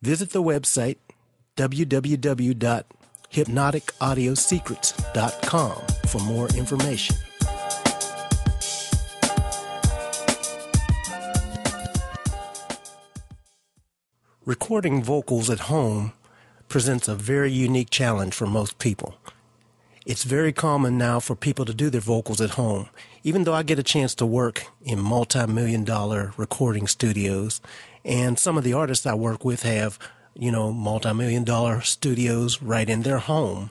Visit the website www.hypnoticaudiosecrets.com for more information. Recording vocals at home presents a very unique challenge for most people. It's very common now for people to do their vocals at home. Even though I get a chance to work in multi-million-dollar recording studios, and some of the artists I work with have, multi-million-dollar studios right in their home,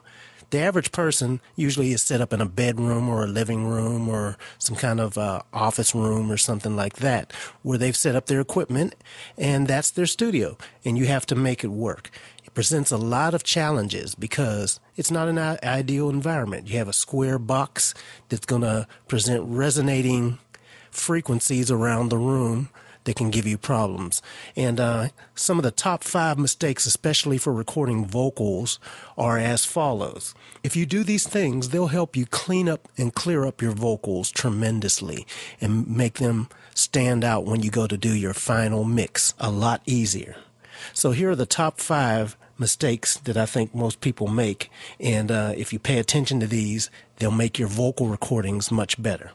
the average person usually is set up in a bedroom or a living room or some kind of office room or something like that, where they've set up their equipment, and that's their studio, and you have to make it work. It presents a lot of challenges because it's not an ideal environment. You have a square box that's going to present resonating frequencies around the room that can give you problems. And some of the top 5 mistakes, especially for recording vocals, are as follows. If you do these things, they'll help you clean up and clear up your vocals tremendously and make them stand out when you go to do your final mix a lot easier. So here are the top 5 mistakes that I think most people make, and if you pay attention to these, they'll make your vocal recordings much better.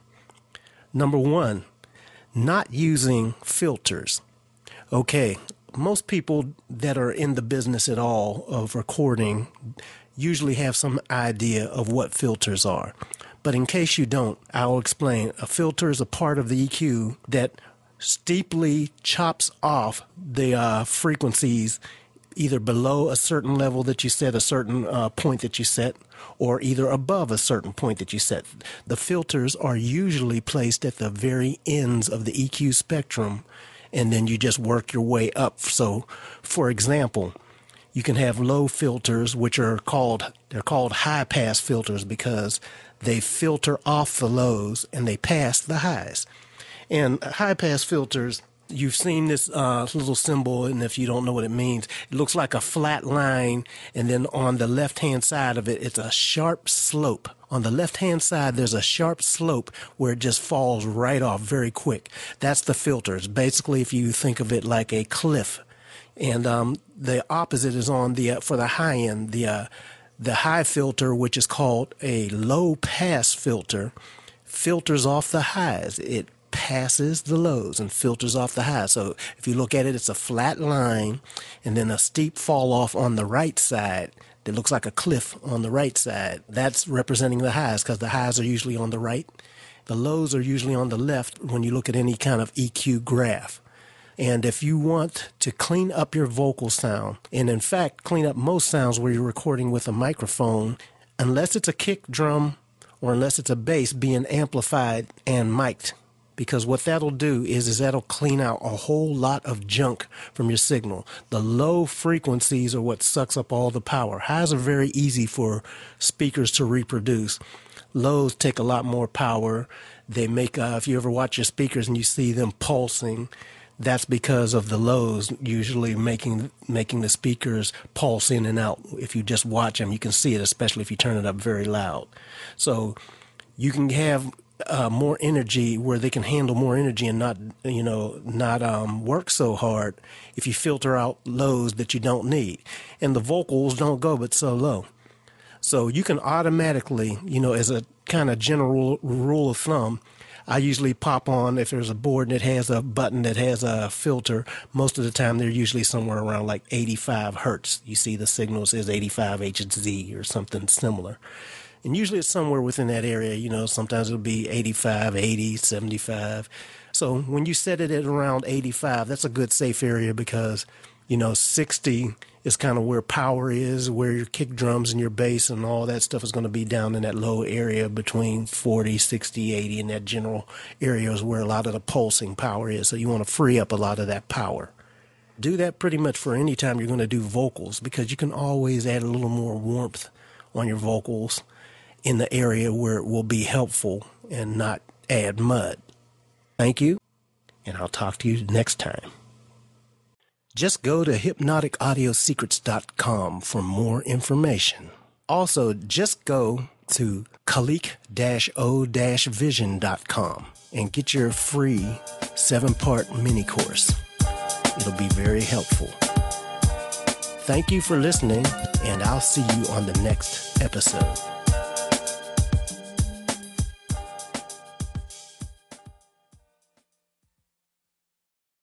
Number 1, not using filters. Okay, most people that are in the business at all of recording usually have some idea of what filters are. But in case you don't, I'll explain. A filter is a part of the EQ that steeply chops off the frequencies either below a certain level that you set, a certain point that you set, or either above a certain point that you set. The filters are usually placed at the very ends of the EQ spectrum, and then you just work your way up. So, for example, you can have low filters, which are called high-pass filters because they filter off the lows and they pass the highs. And high-pass filters, you've seen this little symbol, and if you don't know what it means, it looks like a flat line, and then on the left-hand side of it, it's a sharp slope. On the left-hand side, there's a sharp slope where it just falls right off very quick. That's the filters. Basically, if you think of it like a cliff. And the opposite is on for the high end, the high filter, which is called a low-pass filter, filters off the highs. It passes the lows and filters off the highs. So if you look at it, it's a flat line and then a steep fall off on the right side that looks like a cliff on the right side. That's representing the highs because the highs are usually on the right. The lows are usually on the left when you look at any kind of EQ graph. And if you want to clean up your vocal sound, and in fact clean up most sounds where you're recording with a microphone, unless it's a kick drum or unless it's a bass being amplified and mic'd, because what that'll do is that'll clean out a whole lot of junk from your signal. The low frequencies are what sucks up all the power. Highs are very easy for speakers to reproduce. Lows take a lot more power. They make, if you ever watch your speakers and you see them pulsing, that's because of the lows usually making the speakers pulse in and out. If you just watch them, you can see it, especially if you turn it up very loud. So you can have more energy where they can handle more energy and not work so hard if you filter out lows that you don't need. And the vocals don't go but so low. So you can automatically, as a kind of general rule of thumb, I usually pop on, if there's a board that has a button that has a filter, most of the time they're usually somewhere around like 85 hertz. You see the signal says 85 Hz or something similar. And usually it's somewhere within that area, sometimes it'll be 85, 80, 75. So when you set it at around 85, that's a good safe area because, 60 is kind of where power is, where your kick drums and your bass and all that stuff is going to be down in that low area between 40, 60, 80, and that general area is where a lot of the pulsing power is. So you want to free up a lot of that power. Do that pretty much for any time you're going to do vocals because you can always add a little more warmth on your vocals in the area where it will be helpful and not add mud. Thank you, and I'll talk to you next time. Just go to hypnoticaudiosecrets.com for more information. Also, just go to kalik-o-vision.com and get your free 7-part mini course. It'll be very helpful. Thank you for listening, and I'll see you on the next episode.